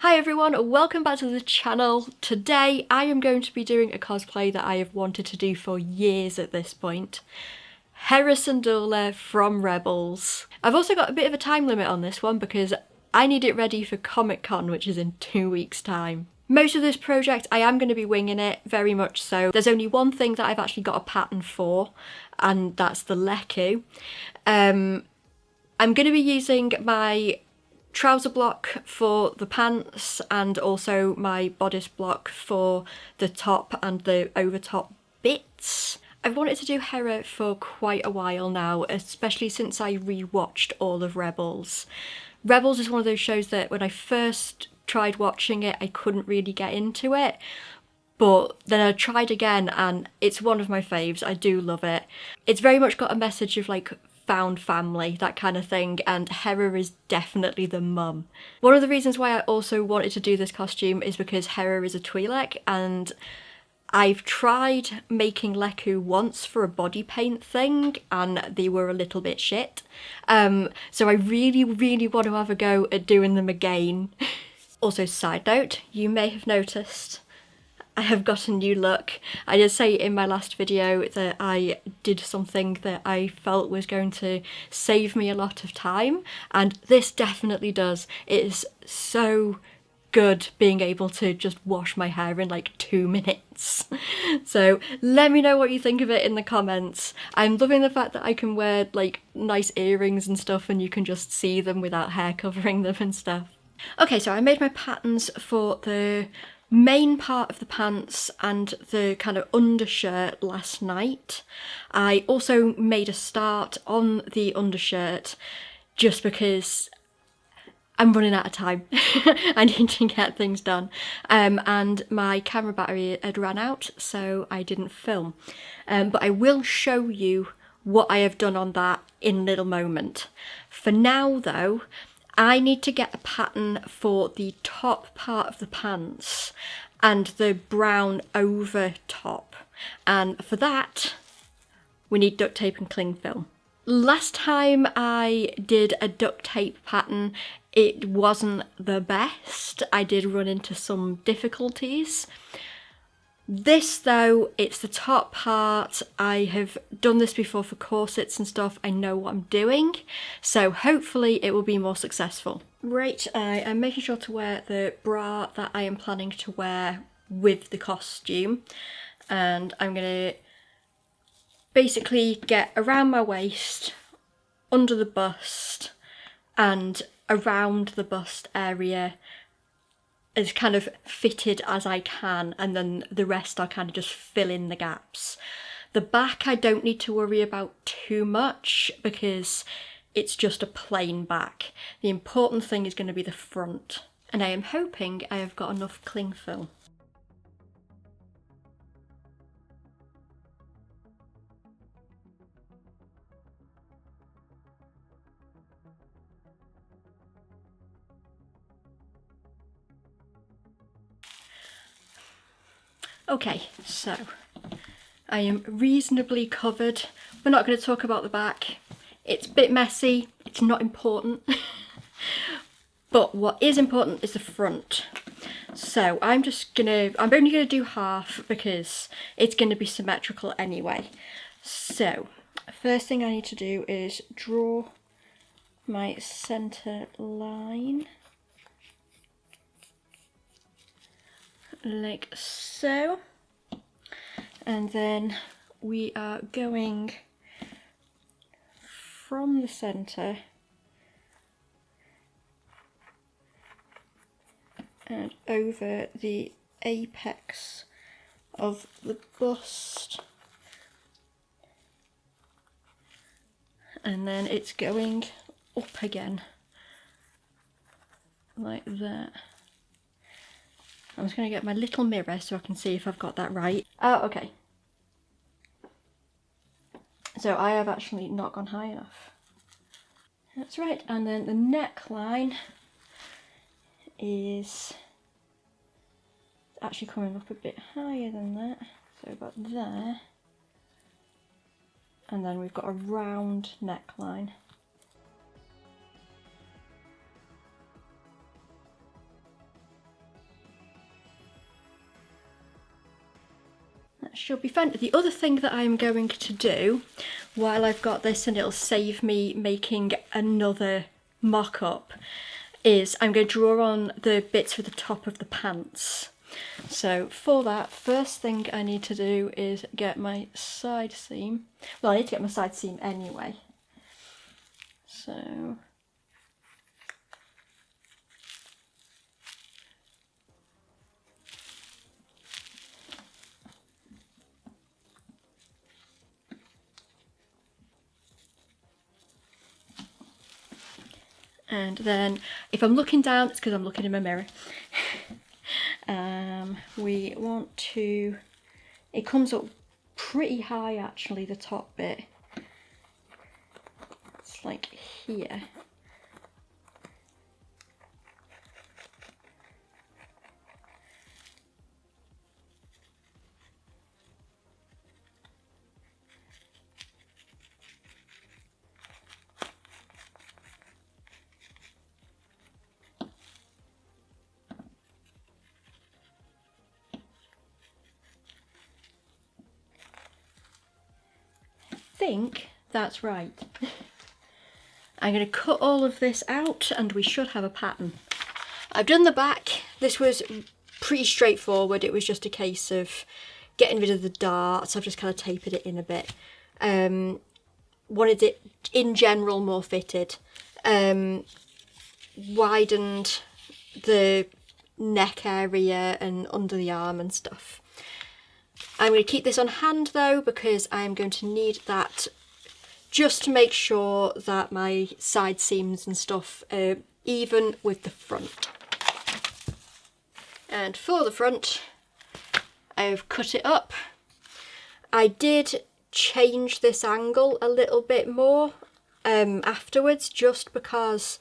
Hi everyone, welcome back to the channel. Today I am going to be doing a cosplay that I have wanted to do for years at this point. Hera Syndulla from Rebels. I've also got a bit of a time limit on this one because I need it ready for Comic-Con, which is in 2 weeks' time. Most of this project I am going to be winging it, very much so. There's only one thing that I've actually got a pattern for, and that's the lekku. I'm going to be using my trouser block for the pants and also my bodice block for the top and the overtop bits. I've wanted to do Hera for quite a while now, especially since I rewatched all of Rebels. Rebels is one of those shows that when I first tried watching it I couldn't really get into it, but then I tried again and it's one of my faves. I do love it. It's very much got a message of like found family, that kind of thing, and Hera is definitely the mum. One of the reasons why I also wanted to do this costume is because Hera is a Twi'lek, and I've tried making lekku once for a body paint thing and they were a little bit shit. So I really want to have a go at doing them again. Also, side note, you may have noticed I have got a new look. I did say in my last video that I did something that I felt was going to save me a lot of time, and this definitely does. It is so good being able to just wash my hair in like 2 minutes. So let me know what you think of it in the comments. I'm loving the fact that I can wear like nice earrings and stuff and you can just see them without hair covering them and stuff. Okay, so I made my patterns for the main part of the pants and the kind of undershirt last night. I also made a start on the undershirt just because I'm running out of time. I need to get things done. And my camera battery had ran out, so I didn't film. But I will show you what I have done on that in a little moment. For now though, I need to get a pattern for the top part of the pants and the brown over top. And for that, we need duct tape and cling film. Last time I did a duct tape pattern, it wasn't the best. I did run into some difficulties. This though, it's the top part. I have done this before for corsets and stuff. I know what I'm doing, so hopefully it will be more successful. Right, I am making sure to wear the bra that I am planning to wear with the costume, and I'm gonna basically get around my waist, under the bust, and around the bust area as kind of fitted as I can, and then the rest I'll kind of just fill in the gaps. The back I don't need to worry about too much because it's just a plain back. The important thing is going to be the front, and I am hoping I have got enough cling film. Okay, so I am reasonably covered. We're not going to talk about the back. It's a bit messy, it's not important. But what is important is the front. So I'm only gonna do half because it's gonna be symmetrical anyway. So first thing I need to do is draw my center line. Like so, and then we are going from the centre and over the apex of the bust, and then it's going up again like that. I'm just going to get my little mirror so I can see if I've got that right. Oh, okay. So I have actually not gone high enough. That's right, and then the neckline is actually coming up a bit higher than that. So about there. And then we've got a round neckline. that should be fine. The other thing that I'm going to do while I've got this, and it'll save me making another mock-up, is I'm going to draw on the bits for the top of the pants. So for that, first thing I need to do is get my side seam. Well, I need to get my side seam anyway. So and then if I'm looking down, it's because I'm looking in my mirror. We want to, it comes up pretty high actually, the top bit. It's like here. I think that's right. I'm going to cut all of this out and we should have a pattern. I've done the back. This was pretty straightforward. It was just a case of getting rid of the darts. I've just kind of tapered it in a bit. Wanted it in general more fitted. Widened the neck area and under the arm and stuff. I'm going to keep this on hand though, because I'm going to need that just to make sure that my side seams and stuff are even with the front. And for the front, I've cut it up. I did change this angle a little bit more afterwards, just because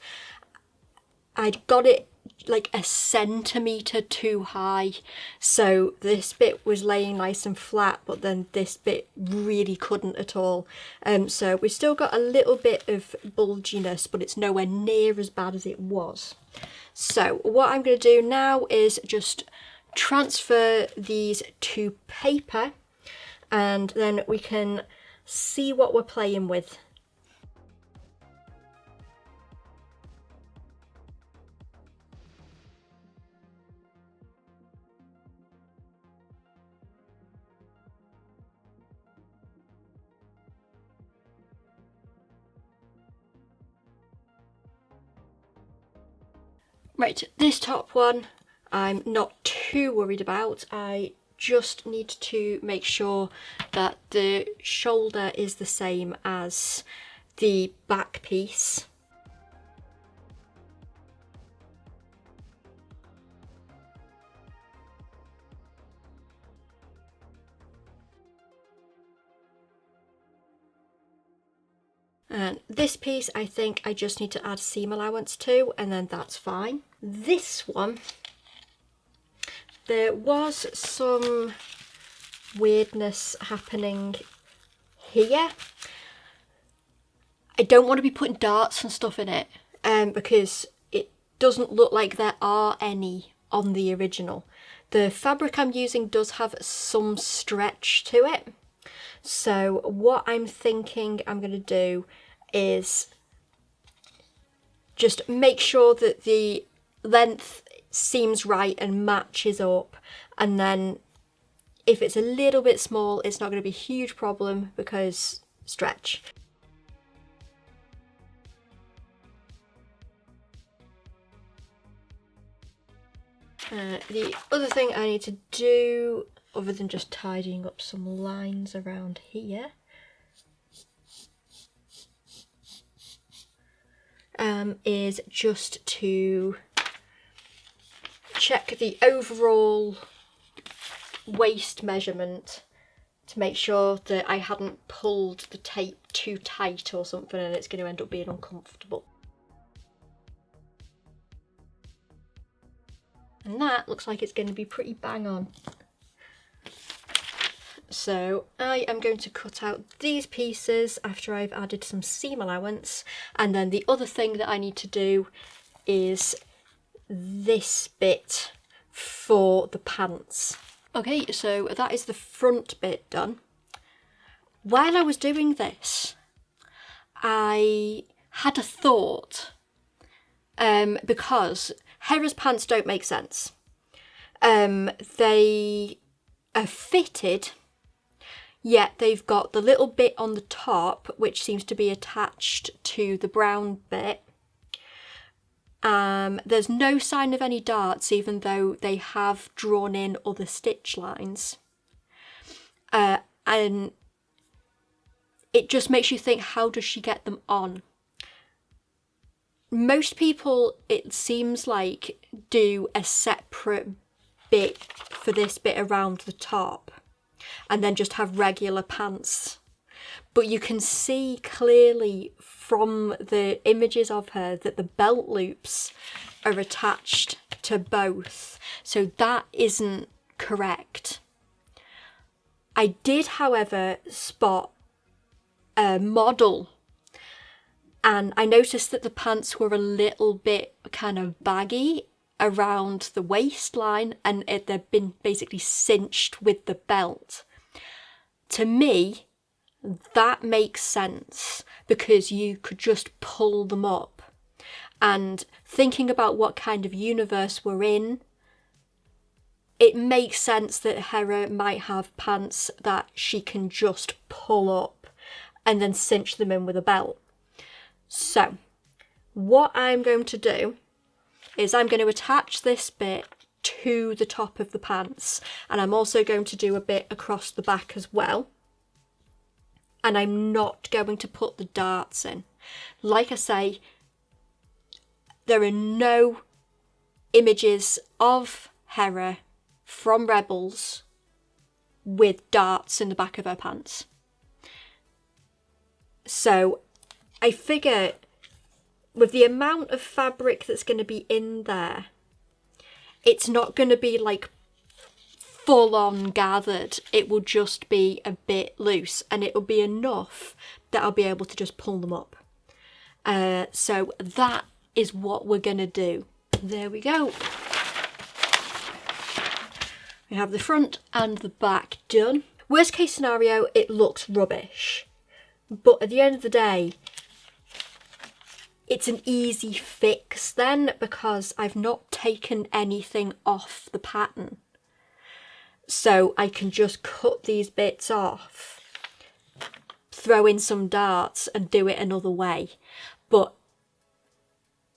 I'd got it like a centimetre too high, so this bit was laying nice and flat, but then this bit really couldn't at all. So we still got a little bit of bulginess, but it's nowhere near as bad as it was. So what I'm going to do now is just transfer these to paper, and then we can see what we're playing with. Right, this top one I'm not too worried about. I just need to make sure that the shoulder is the same as the back piece. And this piece, I think I just need to add seam allowance to, and then that's fine. This one, there was some weirdness happening here. I don't want to be putting darts and stuff in it, because it doesn't look like there are any on the original. The fabric I'm using does have some stretch to it. So what I'm thinking I'm going to do is just make sure that the length seems right and matches up, and then if it's a little bit small, it's not going to be a huge problem because stretch. The other thing I need to do, other than just tidying up some lines around here, is just to check the overall waist measurement to make sure that I hadn't pulled the tape too tight or something and it's going to end up being uncomfortable. And that looks like it's going to be pretty bang on. So I am going to cut out these pieces after I've added some seam allowance, and then the other thing that I need to do is this bit for the pants. Okay, so that is the front bit done. While I was doing this, I had a thought, because Hera's pants don't make sense. They are fitted, yet they've got the little bit on the top which seems to be attached to the brown bit. There's no sign of any darts, even though they have drawn in other stitch lines. And it just makes you think, how does she get them on? Most people, it seems like, do a separate bit for this bit around the top and then just have regular pants. But you can see clearly from the images of her that the belt loops are attached to both. So that isn't correct. I did, however, spot a model, and I noticed that the pants were a little bit kind of baggy around the waistline, and they've been basically cinched with the belt. To me, that makes sense because you could just pull them up. And thinking about what kind of universe we're in, it makes sense that Hera might have pants that she can just pull up and then cinch them in with a belt. So what I'm going to do is I'm going to attach this bit to the top of the pants, and I'm also going to do a bit across the back as well. And I'm not going to put the darts in. Like I say, there are no images of Hera from Rebels with darts in the back of her pants. So I figure with the amount of fabric that's going to be in there, it's not going to be like full on gathered. It will just be a bit loose, and it will be enough that I'll be able to just pull them up. So that is what we're going to do. There we go. We have the front and the back done. Worst case scenario, it looks rubbish. But at the end of the day, it's an easy fix then, because I've not taken anything off the pattern. So I can just cut these bits off, throw in some darts and do it another way. But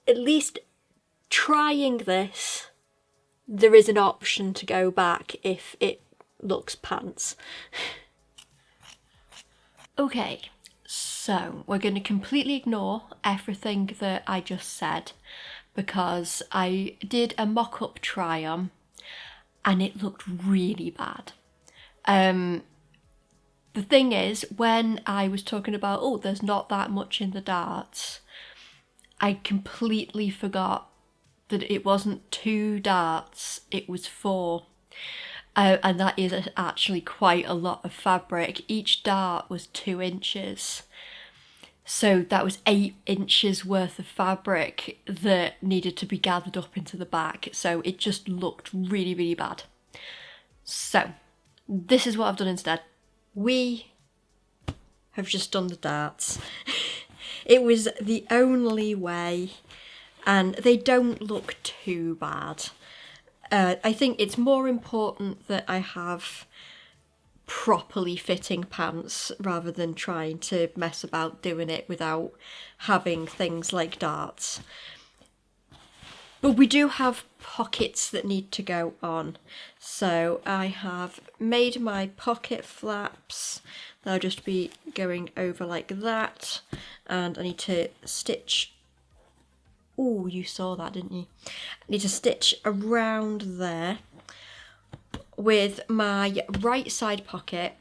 at least trying this, there is an option to go back if it looks pants. Okay, so we're going to completely ignore everything that I just said, because I did a mock-up try on and it looked really bad. The thing is, when I was talking about, oh, there's not that much in the darts, I completely forgot that it wasn't 2 darts, it was 4. And that is actually quite a lot of fabric. Each dart was 2 inches. So that was 8 inches worth of fabric that needed to be gathered up into the back. So it just looked really, really bad. So this is what I've done instead. We have just done the darts. It was the only way, and they don't look too bad. I think it's more important that I have properly fitting pants rather than trying to mess about doing it without having things like darts. But we do have pockets that need to go on. So I have made my pocket flaps. They'll just be going over like that. And I need to stitch. Oh, you saw that, didn't you? I need to stitch around there with my right side pocket.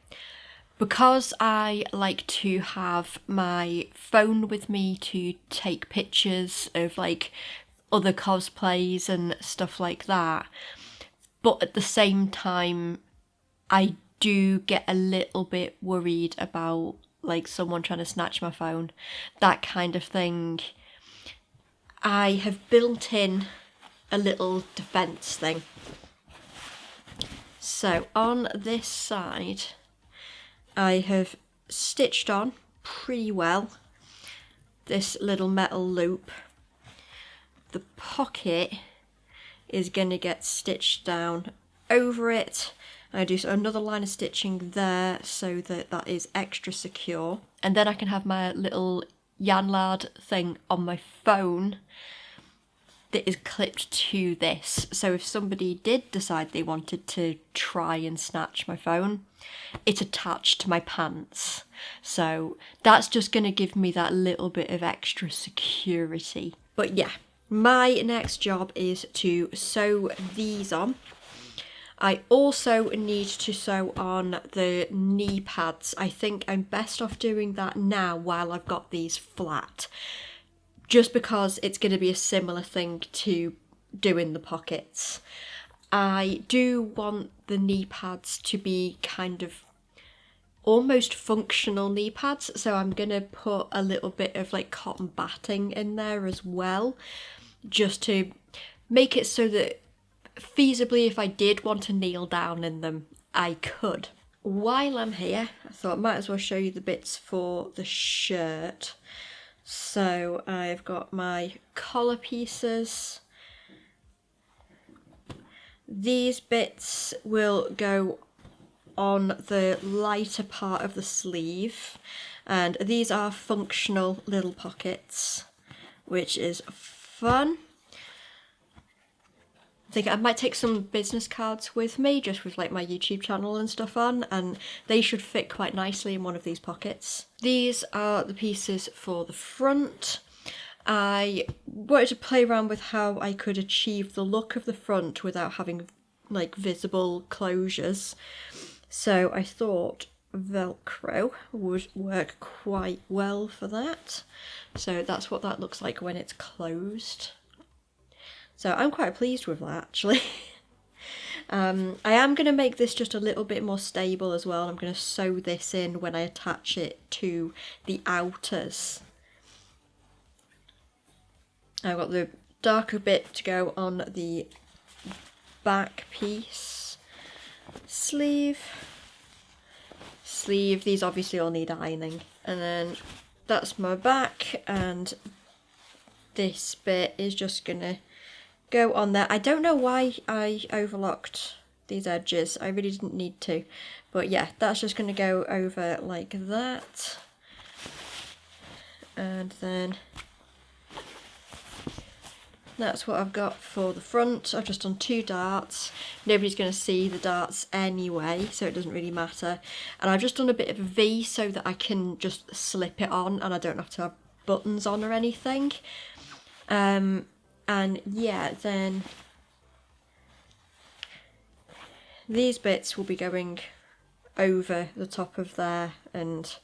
Because I like to have my phone with me to take pictures of like other cosplays and stuff like that, but at the same time I do get a little bit worried about like someone trying to snatch my phone, that kind of thing. I have built in a little defense thing. So on this side, I have stitched on pretty well this little metal loop. The pocket is going to get stitched down over it. I do another line of stitching there so that that is extra secure. And then I can have my little Yanlad thing on my phone that is clipped to this. So if somebody did decide they wanted to try and snatch my phone, it's attached to my pants. So that's just going to give me that little bit of extra security. But yeah, my next job is to sew these on. I also need to sew on the knee pads. I think I'm best off doing that now while I've got these flat, just because it's going to be a similar thing to doing the pockets. I do want the knee pads to be kind of almost functional knee pads, so I'm going to put a little bit of like cotton batting in there as well, just to make it so that feasibly, if I did want to kneel down in them, I could. While I'm here, I thought I might as well show you the bits for the shirt. So I've got my collar pieces. These bits will go on the lighter part of the sleeve, and these are functional little pockets, which is fun. I think I might take some business cards with me, just with like my YouTube channel and stuff on, and they should fit quite nicely in one of these pockets. These are the pieces for the front. I wanted to play around with how I could achieve the look of the front without having like visible closures. So I thought Velcro would work quite well for that. So that's what that looks like when it's closed. So I'm quite pleased with that, actually. I am going to make this just a little bit more stable as well. I'm going to sew this in when I attach it to the outers. I've got the darker bit to go on the back piece. Sleeve. These obviously all need ironing. And then that's my back, and this bit is just going to go on there. I don't know why I overlocked these edges. I really didn't need to. But yeah, that's just going to go over like that. And then that's what I've got for the front. I've just done 2 darts. Nobody's going to see the darts anyway, so it doesn't really matter. And I've just done a bit of a V so that I can just slip it on and I don't have to have buttons on or anything. And yeah, then these bits will be going over the top of there and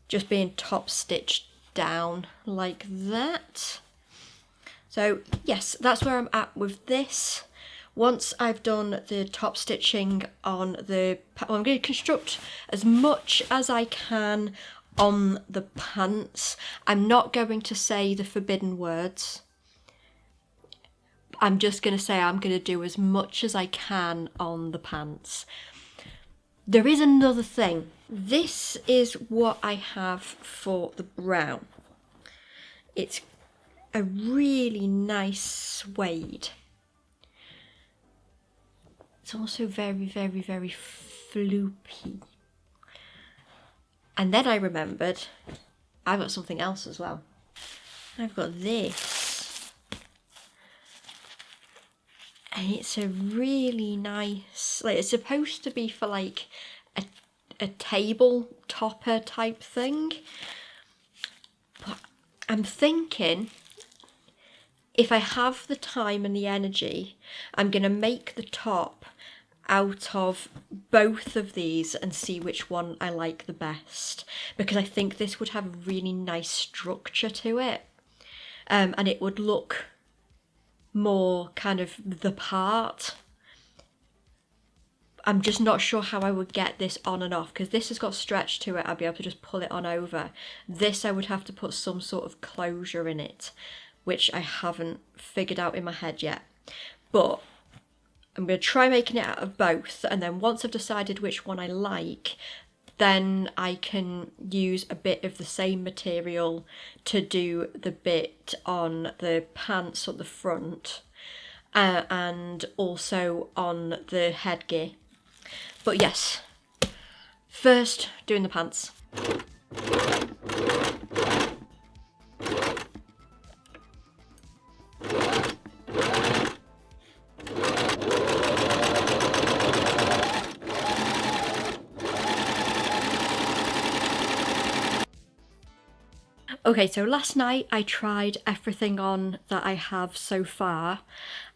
just being top stitched down like that. So yes, that's where I'm at with this. Once I've done the top stitching on the, well, I'm going to construct as much as I can on the pants. I'm not going to say the forbidden words. I'm just going to say I'm going to do as much as I can on the pants. There is another thing. This is what I have for the brown. It's a really nice suede. It's also very, very, very floopy. And then I remembered I've got something else as well. I've got this. And it's a really nice, like, it's supposed to be for like a table topper type thing. But I'm thinking, if I have the time and the energy, I'm going to make the top out of both of these and see which one I like the best, because I think this would have a really nice structure to it, and it would look more kind of the part. I'm just not sure how I would get this on and off, because this has got stretch to it. I'd be able to just pull it on over. This I would have to put some sort of closure in it, which I haven't figured out in my head yet. But I'm going to try making it out of both, and then once I've decided which one I like, then I can use a bit of the same material to do the bit on the pants at the front and also on the headgear. But yes, first doing the pants. Okay, so last night I tried everything on that I have so far,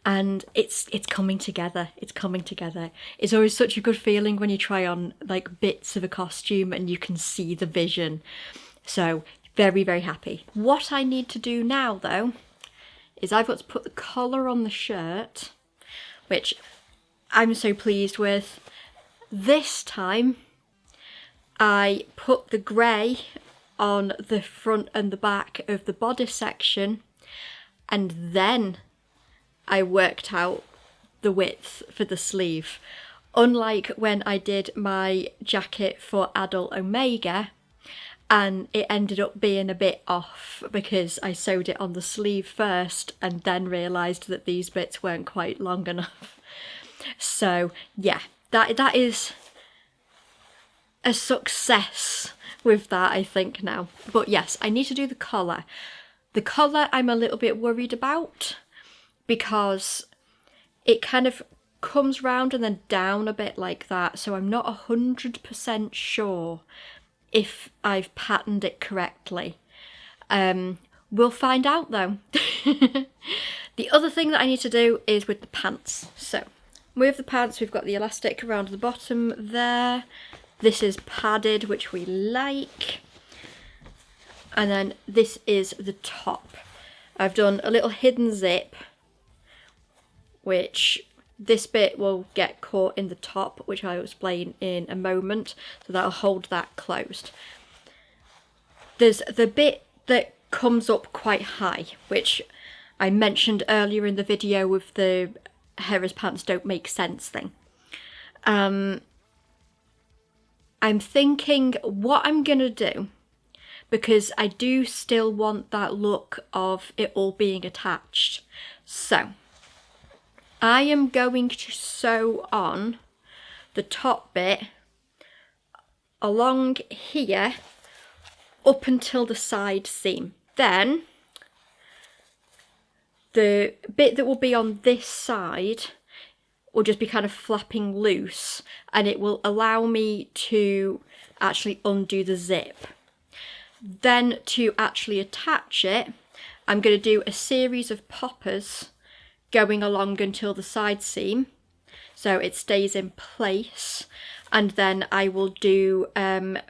and it's coming together. It's coming together. It's always such a good feeling when you try on like bits of a costume and you can see the vision. So very, very happy. What I need to do now though is I've got to put the collar on the shirt, which I'm so pleased with. This time I put the grey on the front and the back of the bodice section, and then I worked out the width for the sleeve. Unlike when I did my jacket for Adult Omega, and it ended up being a bit off because I sewed it on the sleeve first and then realised that these bits weren't quite long enough. So yeah, that is a success with that, I think, now. But yes, I need to do the collar. The collar I'm a little bit worried about because it kind of comes round and then down a bit like that, so I'm not 100% sure if I've patterned it correctly. We'll find out though. The other thing that I need to do is with the pants. So with the pants, we've got the elastic around the bottom there. This is padded, which we like. And then this is the top. I've done a little hidden zip, which this bit will get caught in the top, which I'll explain in a moment. So that'll hold that closed. There's the bit that comes up quite high, which I mentioned earlier in the video with the Hera's pants don't make sense thing. I'm thinking what I'm gonna do, because I do still want that look of it all being attached. So I am going to sew on the top bit along here up until the side seam. Then the bit that will be on this side will just be kind of flapping loose, and it will allow me to actually undo the zip. Then to actually attach it, I'm going to do a series of poppers going along until the side seam, so it stays in place, and then I will do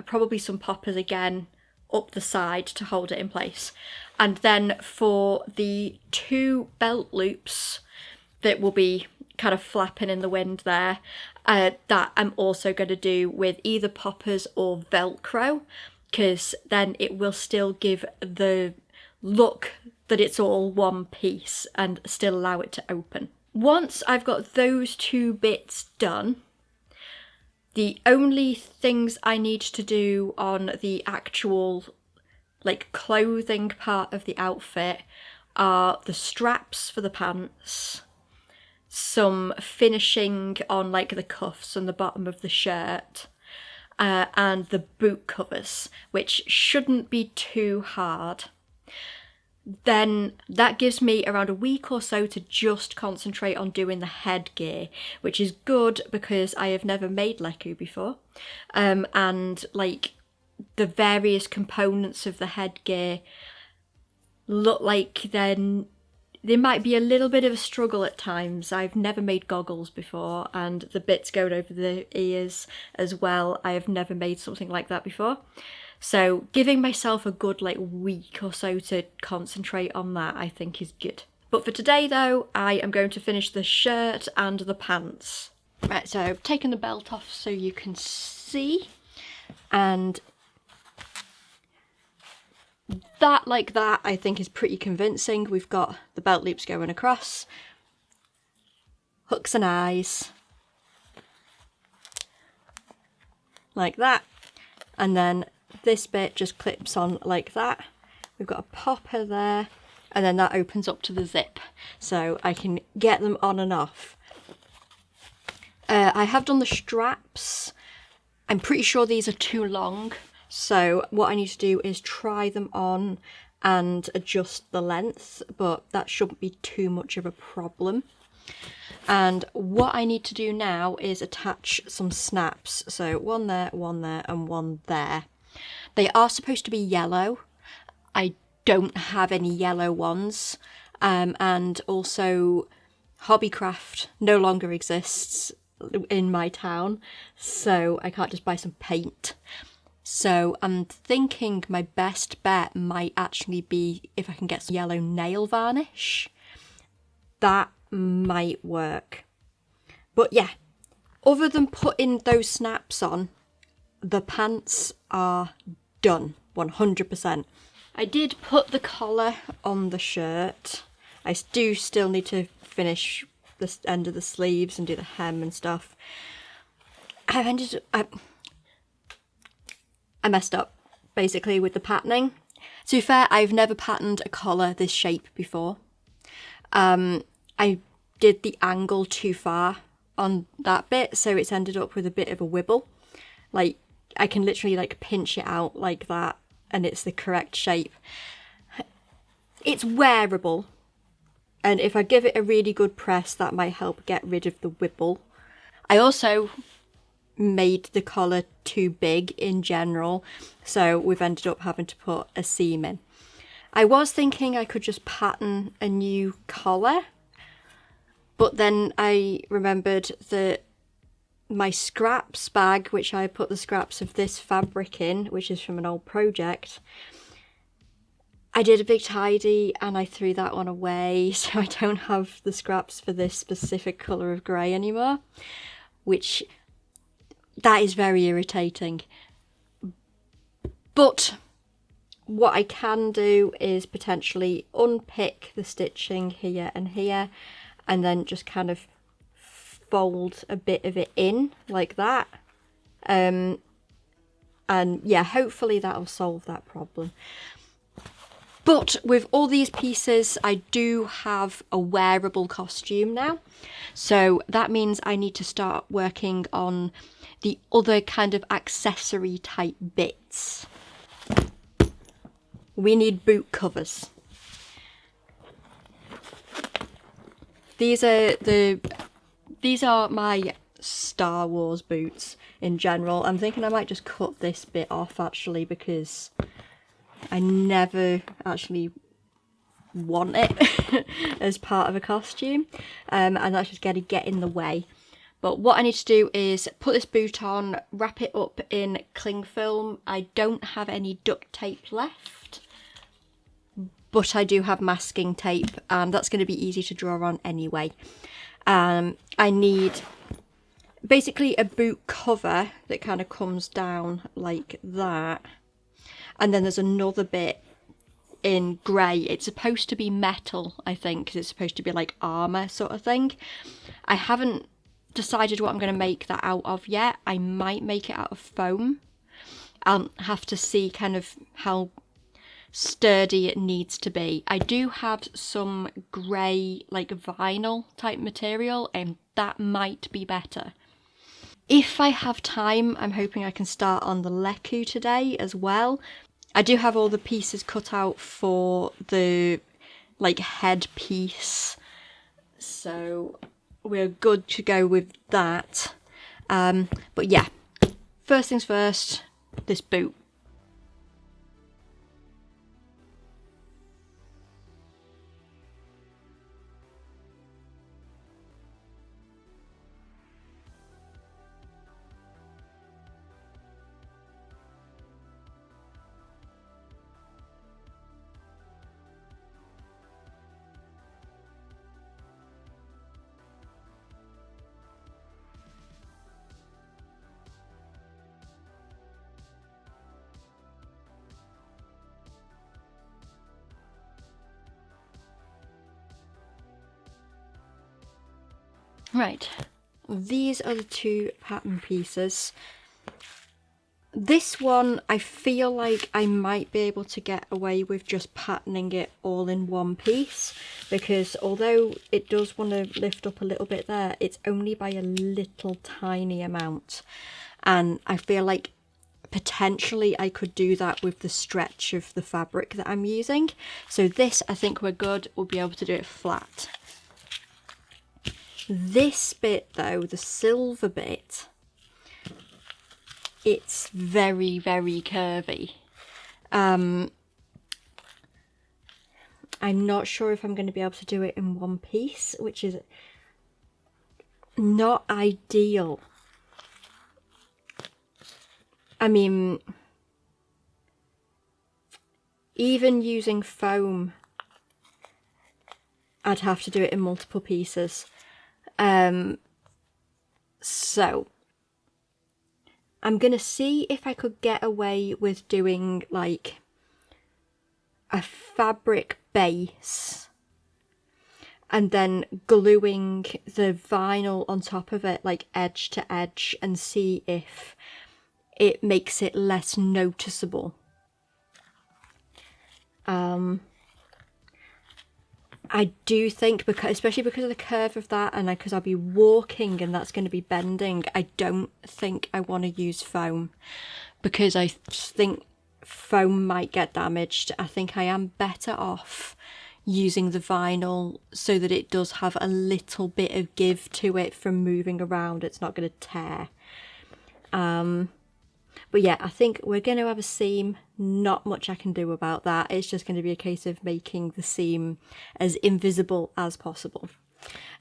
probably some poppers again up the side to hold it in place. And then for the 2 belt loops that will be kind of flapping in the wind there, that I'm also going to do with either poppers or Velcro, because then it will still give the look that it's all one piece and still allow it to open. Once I've got those 2 bits done, the only things I need to do on the actual like clothing part of the outfit are the straps for the pants, some finishing on like the cuffs and the bottom of the shirt, and the boot covers, which shouldn't be too hard. Then that gives me around a week or so to just concentrate on doing the headgear, which is good because I have never made lekku before, and like the various components of the headgear look like they might be a little bit of a struggle at times. I've never made goggles before, and the bits going over the ears as well, I have never made something like that before. So giving myself a good like week or so to concentrate on that, I think is good. But for today though, I am going to finish the shirt and the pants. Right, so I've taken the belt off so you can see, and that like that I think is pretty convincing. We've got the belt loops going across. hooks and eyes, like that, and then this bit just clips on like that. We've got a popper there, and then that opens up to the zip, so I can get them on and off. I have done the straps. I'm pretty sure these are too long, so what I need to do is try them on and adjust the length, but that shouldn't be too much of a problem. And what I need to do now is attach some snaps, so one there, and one there. They are supposed to be yellow. I don't have any yellow ones, and also Hobbycraft no longer exists in my town, so I can't just buy some paint. So I'm thinking my best bet might actually be if I can get some yellow nail varnish. That might work. But yeah, other than putting those snaps on, the pants are done, 100%. I did put the collar on the shirt. I do still need to finish the end of the sleeves and do the hem and stuff. I messed up, basically, with the patterning. To be fair, I've never patterned a collar this shape before. I did the angle too far on that bit, so it's ended up with a bit of a wibble. Like, I can literally like pinch it out like that, and it's the correct shape. It's wearable, and if I give it a really good press, that might help get rid of the wibble. I also made the collar too big in general, so we've ended up having to put a seam in. I was thinking I could just pattern a new collar, but then I remembered that my scraps bag, which I put the scraps of this fabric in, which is from an old project, I did a big tidy and I threw that one away, so I don't have the scraps for this specific colour of grey anymore, which that is very irritating. But what I can do is potentially unpick the stitching here and here, and then just kind of fold a bit of it in like that. And yeah, hopefully that'll solve that problem. But with all these pieces, I do have a wearable costume now. So that means I need to start working on the other kind of accessory type bits. We need boot covers. These are my Star Wars boots in general. I'm thinking I might just cut this bit off actually, because I never actually want it as part of a costume, and that's just going to get in the way. But what I need to do is put this boot on, wrap it up in cling film. I don't have any duct tape left, but I do have masking tape, and that's going to be easy to draw on anyway. I need basically a boot cover that kind of comes down like that, and then there's another bit in grey. It's supposed to be metal, I think, because it's supposed to be like armour sort of thing. I haven't decided what I'm going to make that out of yet. I might make it out of foam. I'll have to see kind of how sturdy it needs to be. I do have some grey like vinyl type material, and that might be better. If I have time, I'm hoping I can start on the lekku today as well. I do have all the pieces cut out for the like headpiece, so we're good to go with that. But yeah, first things first, this boot. Right, these are the two pattern pieces. This one, I feel like I might be able to get away with just patterning it all in one piece, because although it does want to lift up a little bit there, it's only by a little tiny amount. And I feel like potentially I could do that with the stretch of the fabric that I'm using. So this, I think we're good. We'll be able to do it flat. This bit though, the silver bit, it's very, very curvy. I'm not sure if I'm going to be able to do it in one piece, which is not ideal. I mean, even using foam, I'd have to do it in multiple pieces. So I'm gonna see if I could get away with doing like a fabric base and then gluing the vinyl on top of it, like edge to edge, and see if it makes it less noticeable. I do think, because especially because of the curve of that, and because I'll be walking and that's going to be bending, I don't think I want to use foam, because I think foam might get damaged. I think I am better off using the vinyl so that it does have a little bit of give to it from moving around. It's not going to tear. But yeah, I think we're going to have a seam. Not much I can do about that. It's just going to be a case of making the seam as invisible as possible.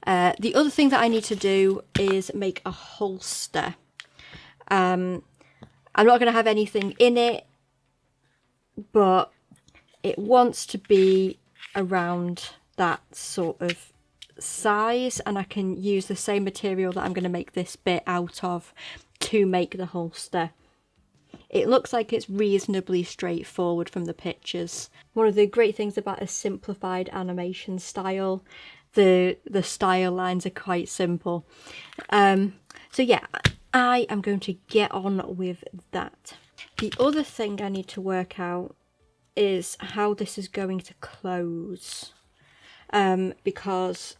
The other thing that I need to do is make a holster. I'm not going to have anything in it, but it wants to be around that sort of size, and I can use the same material that I'm going to make this bit out of to make the holster. It looks like it's reasonably straightforward from the pictures. One of the great things about a simplified animation style, the style lines are quite simple. So yeah, I am going to get on with that. The other thing I need to work out is how this is going to close. Because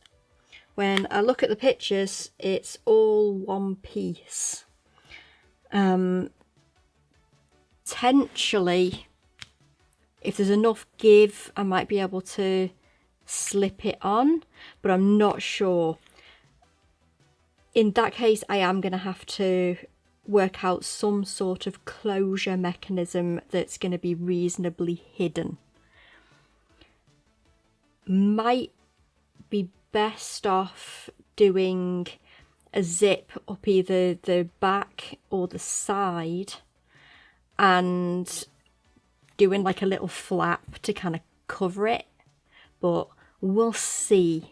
when I look at the pictures, it's all one piece. Potentially, if there's enough give, I might be able to slip it on, but I'm not sure. In that case, I am going to have to work out some sort of closure mechanism that's going to be reasonably hidden. Might be best off doing a zip up either the back or the side and doing like a little flap to kind of cover it, but we'll see.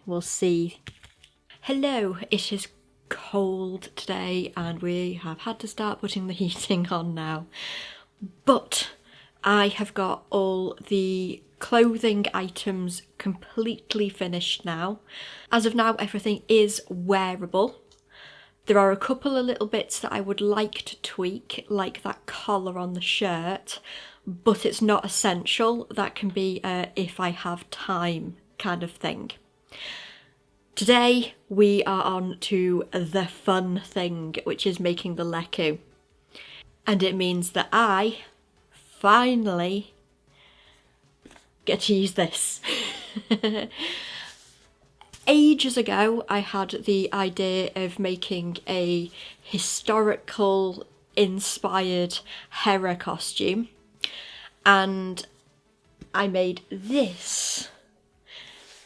Hello, it is cold today and we have had to start putting the heating on now, but I have got all the clothing items completely finished now. As of now, everything is wearable. There are a couple of little bits that I would like to tweak, like that collar on the shirt, but it's not essential. That can be if I have time kind of thing. Today we are on to the fun thing, which is making the lekku. And it means that I finally get to use this. Ages ago, I had the idea of making a historical inspired Hera costume, and I made this.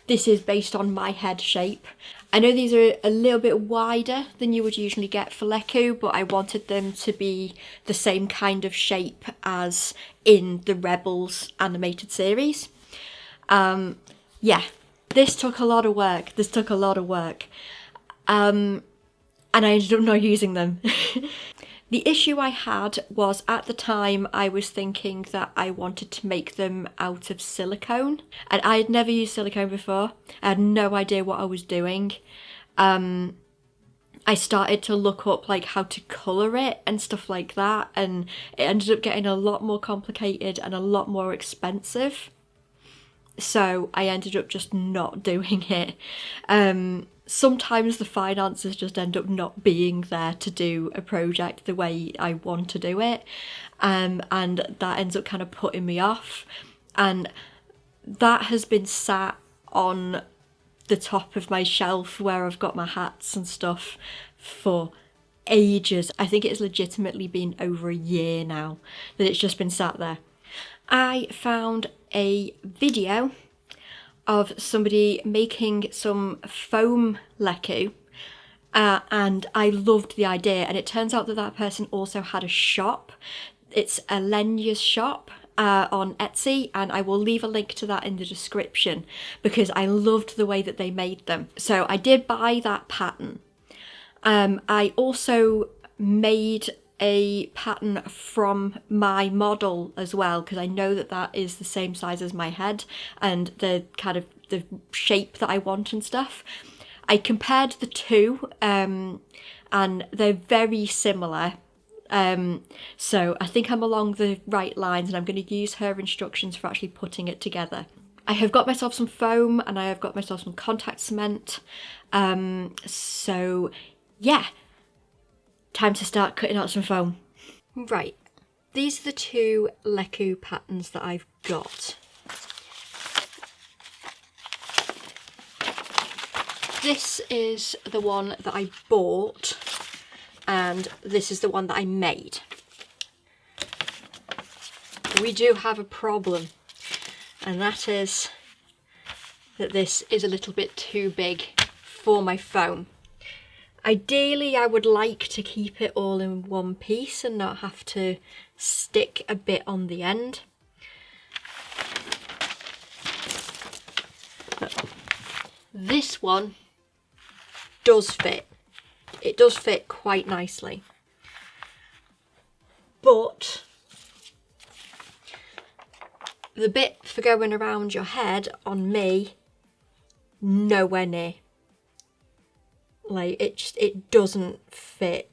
This is based on my head shape. I know these are a little bit wider than you would usually get for lekku, but I wanted them to be the same kind of shape as in the Rebels animated series. Yeah. This took a lot of work. And I ended up not using them. The issue I had was, at the time I was thinking that I wanted to make them out of silicone, and I had never used silicone before. I had no idea what I was doing. I started to look up like how to colour it and stuff like that, and it ended up getting a lot more complicated and a lot more expensive. So I ended up just not doing it. Sometimes the finances just end up not being there to do a project the way I want to do it, and that ends up kind of putting me off, and that has been sat on the top of my shelf where I've got my hats and stuff for ages. I think it's legitimately been over a year now that it's just been sat there. I found a video of somebody making some foam lekku, and I loved the idea, and it turns out that that person also had a shop. It's a Lenya's shop on Etsy, and I will leave a link to that in the description because I loved the way that they made them. So I did buy that pattern. I also made a pattern from my model as well, because I know that that is the same size as my head and the kind of the shape that I want and stuff. I compared the two, and they're very similar. So I think I'm along the right lines, and I'm going to use her instructions for actually putting it together. I have got myself some foam and I have got myself some contact cement. So yeah, time to start cutting out some foam. Right, these are the two lekku patterns that I've got. This is the one that I bought, and this is the one that I made. We do have a problem, and that is that this is a little bit too big for my foam. Ideally, I would like to keep it all in one piece and not have to stick a bit on the end. But this one does fit. It does fit quite nicely. But the bit for going around your head on me, nowhere near. Like, it doesn't fit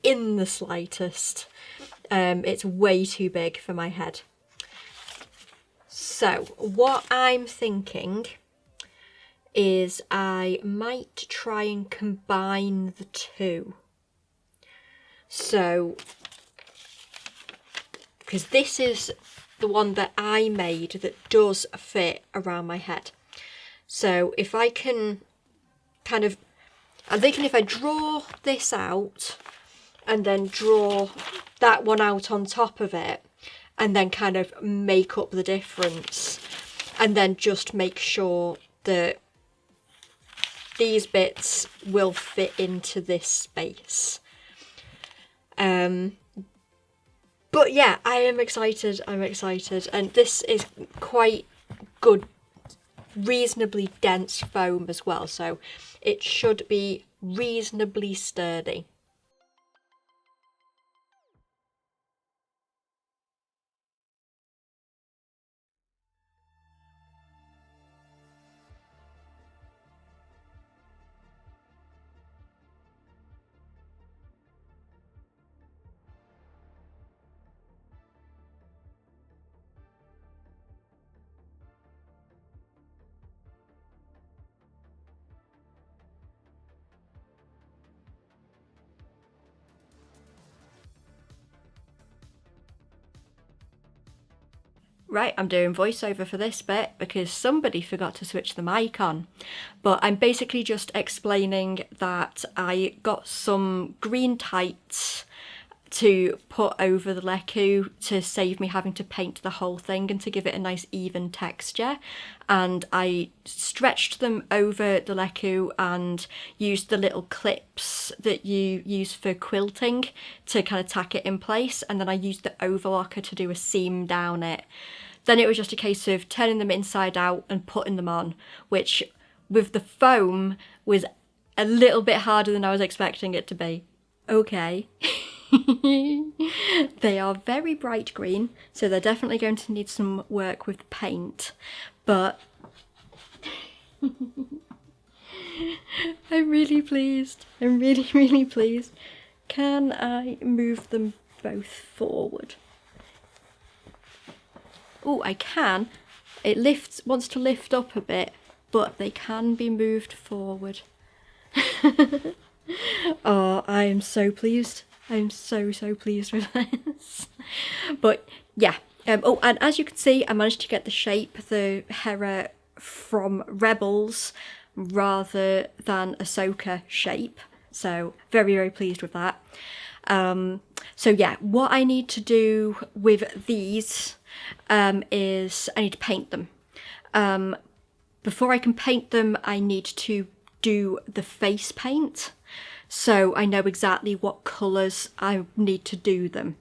in the slightest. It's way too big for my head. So what I'm thinking is I might try and combine the two. So, because this is the one that I made that does fit around my head. So if I can kind of, I'm thinking if I draw this out and then draw that one out on top of it and then kind of make up the difference, and then just make sure that these bits will fit into this space. But yeah, I am excited, I'm excited. And this is quite good, reasonably dense foam as well, so it should be reasonably sturdy. Right, I'm doing voiceover for this bit because somebody forgot to switch the mic on. But I'm basically just explaining that I got some green tights to put over the lekku to save me having to paint the whole thing and to give it a nice even texture. And I stretched them over the lekku and used the little clips that you use for quilting to kind of tack it in place. And then I used the overlocker to do a seam down it. Then it was just a case of turning them inside out and putting them on, which with the foam was a little bit harder than I was expecting it to be. Okay. They are very bright green, so they're definitely going to need some work with paint, but I'm really pleased. I'm really, really pleased. Can I move them both forward? Oh, I can. It wants to lift up a bit, but they can be moved forward. Oh, I am so pleased. I'm so pleased with this. But yeah, oh, and as you can see, I managed to get the shape, the Hera from Rebels rather than Ahsoka shape. So very, very pleased with that. So yeah, what I need to do with these is I need to paint them. Before I can paint them, I need to do the face paint. So I know exactly what colours I need to do them.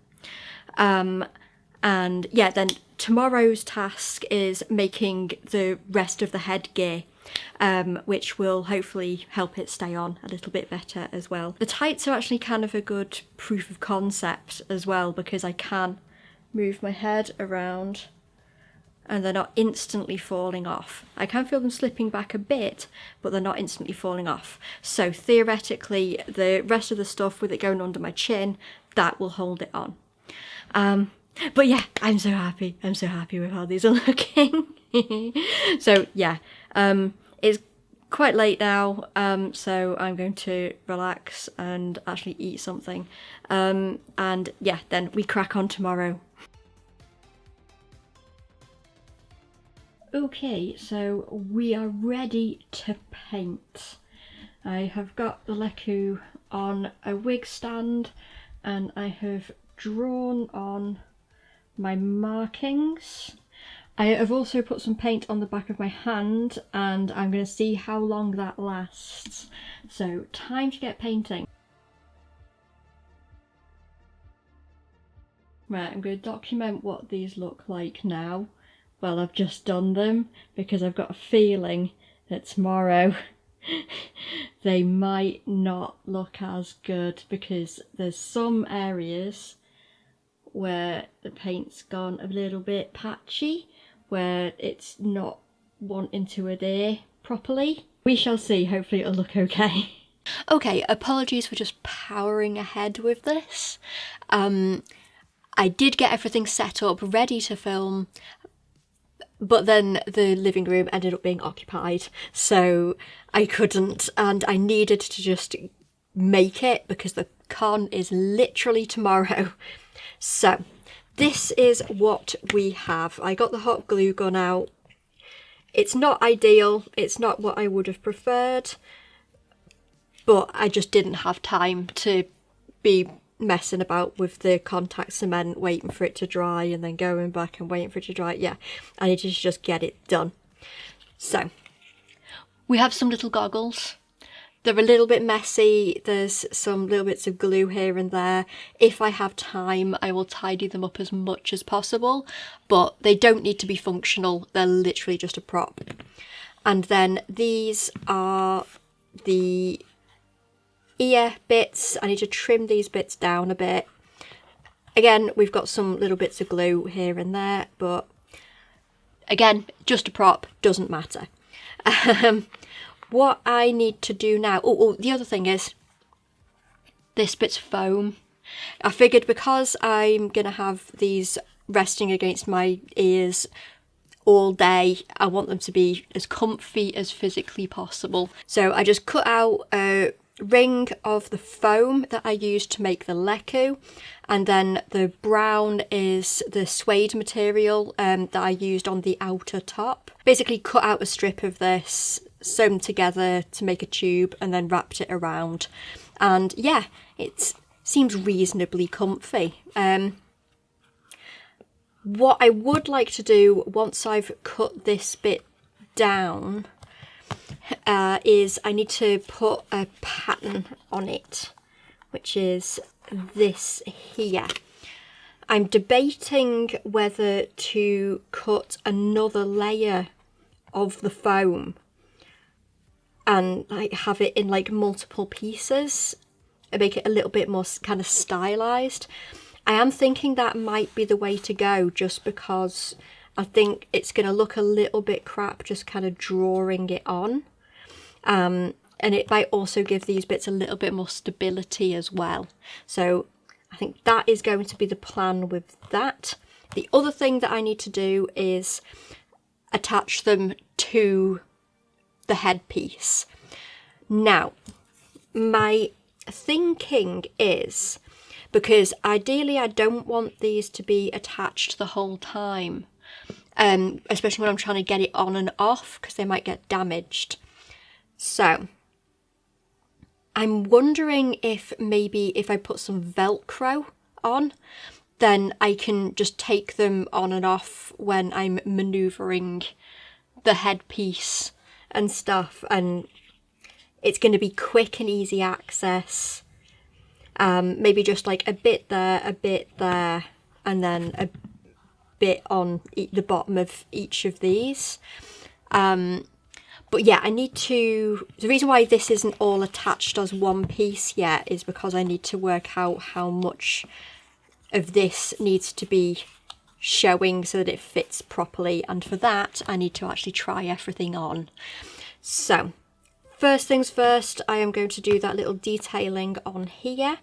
And yeah, then tomorrow's task is making the rest of the headgear, which will hopefully help it stay on a little bit better as well. The tights are actually kind of a good proof of concept as well, because I can move my head around and they're not instantly falling off. I can feel them slipping back a bit, but they're not instantly falling off. So theoretically, the rest of the stuff with it going under my chin, that will hold it on. But yeah, I'm so happy. I'm so happy with how these are looking. So yeah, it's quite late now, so I'm going to relax and actually eat something. And yeah, then we crack on tomorrow. Okay, so we are ready to paint. I have got the lekku on a wig stand and I have drawn on my markings. I have also put some paint on the back of my hand and I'm going to see how long that lasts. So time to get painting. Right, I'm going to document what these look like now. Well, I've just done them because I've got a feeling that tomorrow they might not look as good, because there's some areas where the paint's gone a little bit patchy, where it's not wanting to adhere properly. We shall see, hopefully it'll look okay. Okay, apologies for just powering ahead with this. I did get everything set up, ready to film, but then the living room ended up being occupied, so I couldn't, and I needed to just make it because the con is literally tomorrow. So this is what we have. I got the hot glue gun out. It's not ideal, it's not what I would have preferred, but I just didn't have time to be messing about with the contact cement, waiting for it to dry and then going back and waiting for it to dry. Yeah, I need to just get it done. So we have some little goggles. They're a little bit messy. There's some little bits of glue here and there. If I have time, I will tidy them up as much as possible, but they don't need to be functional. They're literally just a prop. And then these are the ear bits. I need to trim these bits down a bit. Again, we've got some little bits of glue here and there, but again, just a prop, doesn't matter. What I need to do now, oh, the other thing is, this bit's foam. I figured because I'm gonna have these resting against my ears all day, I want them to be as comfy as physically possible. So I just cut out a ring of the foam that I used to make the lekku, and then the brown is the suede material that I used on the outer top. Basically cut out a strip of this, sewn together to make a tube, and then wrapped it around, and yeah, it seems reasonably comfy. What I would like to do once I've cut this bit down is I need to put a pattern on it, which is this here. I'm debating whether to cut another layer of the foam and like have it in like multiple pieces and make it a little bit more kind of stylized. I am thinking that might be the way to go, just because I think it's going to look a little bit crap just kind of drawing it on. and it might also give these bits a little bit more stability as well. So I think that is going to be the plan with that. The other thing that I need to do is attach them to the headpiece. Now, my thinking is, because ideally I don't want these to be attached the whole time, especially when I'm trying to get it on and off, because they might get damaged. So I'm wondering if maybe if I put some Velcro on, then I can just take them on and off when I'm manoeuvring the headpiece and stuff, and it's going to be quick and easy access. Maybe just like a bit there, and then a bit on the bottom of each of these. But yeah, I need to, the reason why this isn't all attached as one piece yet is because I need to work out how much of this needs to be showing so that it fits properly, and for that I need to actually try everything on. So first things first, I am going to do that little detailing on here,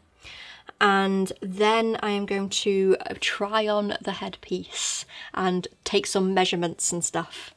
and then I am going to try on the headpiece and take some measurements and stuff.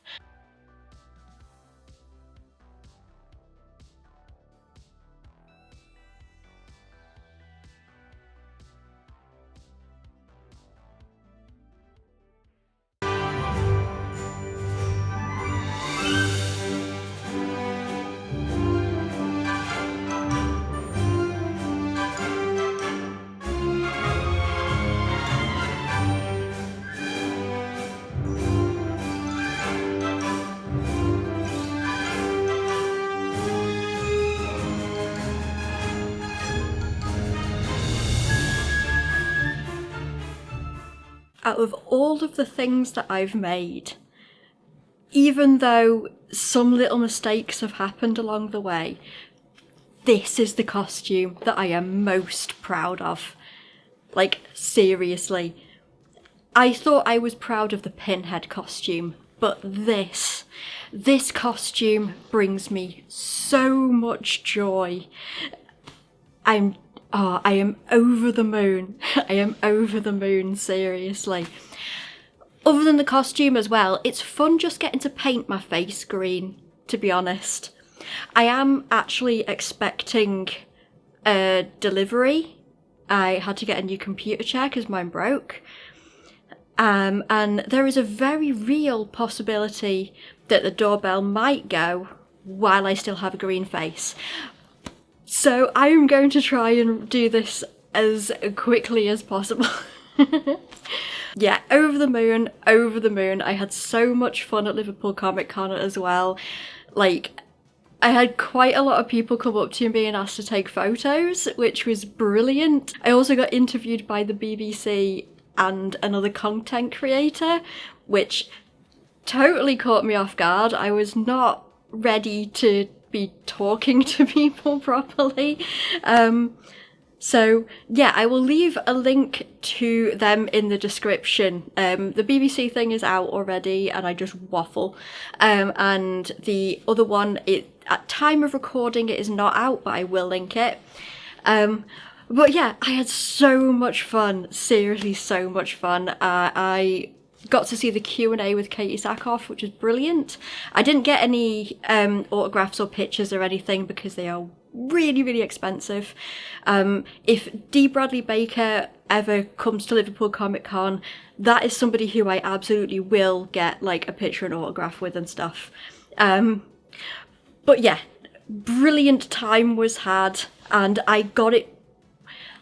Out of all of the things that I've made, even though some little mistakes have happened along the way, this is the costume that I am most proud of. Like, seriously. I thought I was proud of the Pinhead costume, but this costume brings me so much joy. I am over the moon. I am over the moon, seriously. Other than the costume as well, it's fun just getting to paint my face green, to be honest. I am actually expecting a delivery. I had to get a new computer chair because mine broke. And there is a very real possibility that the doorbell might go while I still have a green face. So I am going to try and do this as quickly as possible. Yeah, over the moon, over the moon. I had so much fun at Liverpool Comic Con as well. Like, I had quite a lot of people come up to me being asked to take photos, which was brilliant. I also got interviewed by the BBC and another content creator, which totally caught me off guard. I was not ready to be talking to people properly. So yeah, I will leave a link to them in the description. The BBC thing is out already and I just waffle. And the other one, at time of recording it is not out, but I will link it. But yeah, I had so much fun, seriously so much fun. I got to see the Q&A with Katie Sackhoff, which was brilliant. I didn't get any autographs or pictures or anything because they are really, really expensive. If D. Bradley Baker ever comes to Liverpool Comic Con, that is somebody who I absolutely will get like a picture and autograph with and stuff. But yeah, brilliant time was had, and I got it,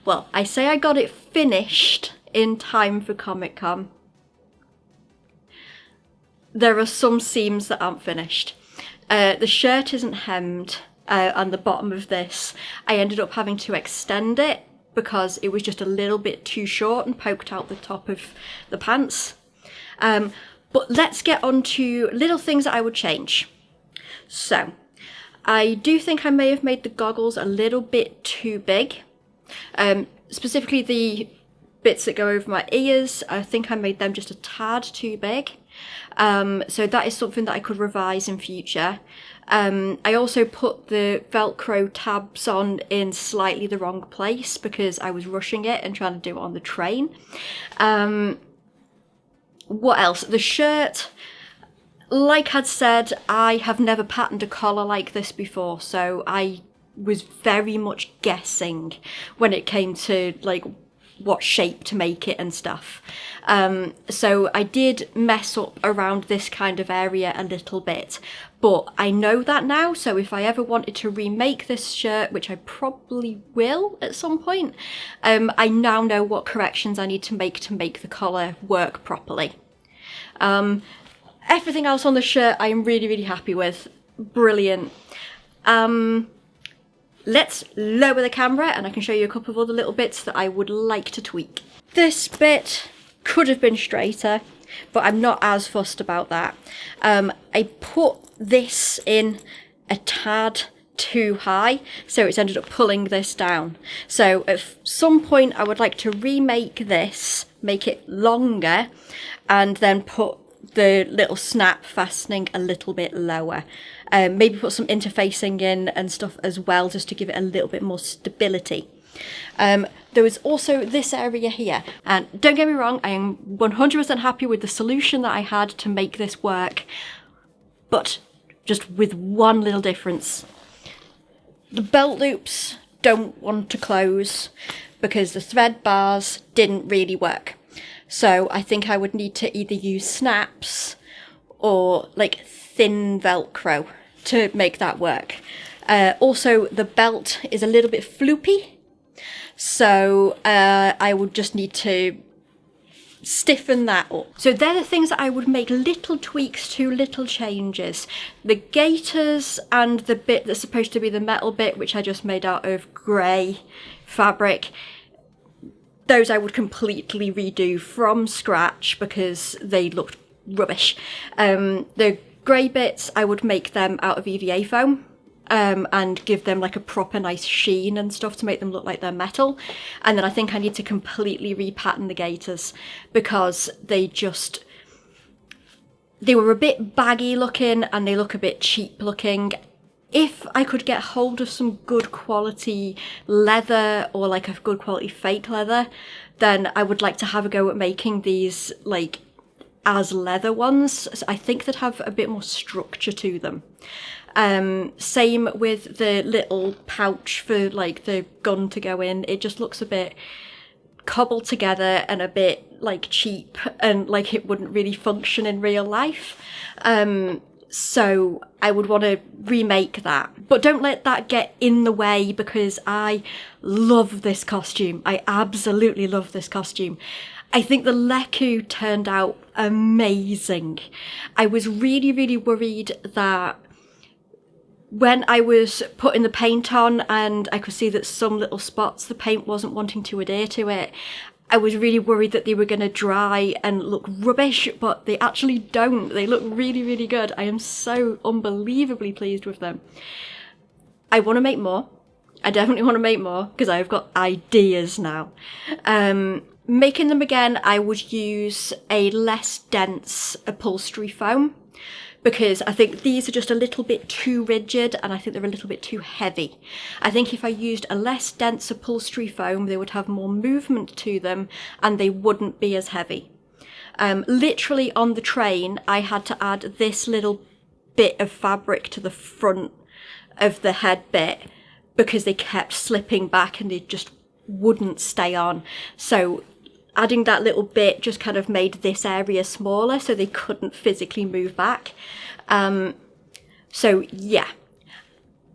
well, I say I got it finished in time for Comic Con. There are some seams that aren't finished. The shirt isn't hemmed, and the bottom of this, I ended up having to extend it because it was just a little bit too short and poked out the top of the pants. But let's get on to little things that I would change. So, I do think I may have made the goggles a little bit too big. Specifically the bits that go over my ears, I think I made them just a tad too big. So that is something that I could revise in future. I also put the Velcro tabs on in slightly the wrong place because I was rushing it and trying to do it on the train. What else? The shirt, like I'd said, I have never patterned a collar like this before, so I was very much guessing when it came to like what shape to make it and stuff. So I did mess up around this kind of area a little bit, but I know that now, so if I ever wanted to remake this shirt, which I probably will at some point, I now know what corrections I need to make the collar work properly. Everything else on the shirt I am really, really happy with. Brilliant. Let's lower the camera and I can show you a couple of other little bits that I would like to tweak. This bit could have been straighter, but I'm not as fussed about that. I put this in a tad too high, so it's ended up pulling this down. So at some point I would like to remake this, make it longer, and then put the little snap fastening a little bit lower. Maybe put some interfacing in and stuff as well, just to give it a little bit more stability. There was also this area here, and don't get me wrong, I am 100% happy with the solution that I had to make this work, but just with one little difference. The belt loops don't want to close because the thread bars didn't really work. So I think I would need to either use snaps or like thin Velcro to make that work. Also, the belt is a little bit floopy, so I would just need to stiffen that up. So they're the things that I would make little tweaks to, little changes. The gaiters and the bit that's supposed to be the metal bit, which I just made out of grey fabric, those I would completely redo from scratch because they looked rubbish. The grey bits, I would make them out of EVA foam and give them like a proper nice sheen and stuff to make them look like they're metal. And then I think I need to completely repattern the gaiters because they were a bit baggy looking and they look a bit cheap looking. If I could get hold of some good quality leather or like a good quality fake leather, then I would like to have a go at making these like as leather ones. So I think they'd have a bit more structure to them. Same with the little pouch for like the gun to go in. It just looks a bit cobbled together and a bit like cheap and like it wouldn't really function in real life. So I would want to remake that. But don't let that get in the way because I love this costume. I absolutely love this costume. I think the lekku turned out amazing. I was really, really worried that when I was putting the paint on and I could see that some little spots the paint wasn't wanting to adhere to it, I was really worried that they were going to dry and look rubbish, but they actually don't. They look really, really good. I am so unbelievably pleased with them. I want to make more. I definitely want to make more because I've got ideas now. Making them again, I would use a less dense upholstery foam because I think these are just a little bit too rigid and I think they're a little bit too heavy. I think if I used a less dense upholstery foam, they would have more movement to them and they wouldn't be as heavy. Literally on the train, I had to add this little bit of fabric to the front of the head bit because they kept slipping back and they just wouldn't stay on. So adding that little bit just kind of made this area smaller so they couldn't physically move back. So yeah,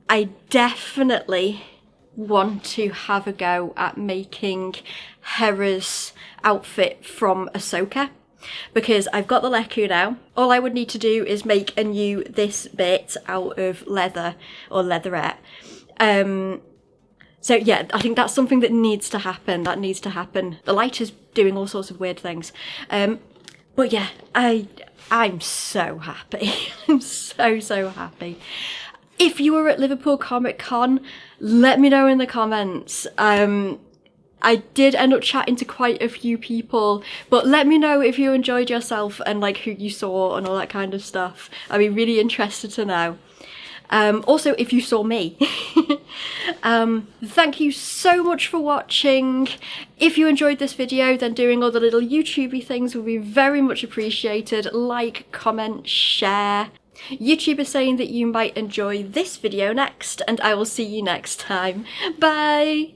I definitely want to have a go at making Hera's outfit from Ahsoka because I've got the lekku now. All I would need to do is make a new this bit out of leather or leatherette. So yeah, I think that's something that needs to happen. That needs to happen. The light is doing all sorts of weird things. But yeah, I'm so happy. I'm so happy. If you were at Liverpool Comic Con, let me know in the comments. I did end up chatting to quite a few people, but let me know if you enjoyed yourself and like who you saw and all that kind of stuff. I'd be really interested to know. Also, if you saw me. Thank you so much for watching. If you enjoyed this video, then doing all the little YouTubey things would be very much appreciated. Like, comment, share. YouTube is saying that you might enjoy this video next, and I will see you next time. Bye!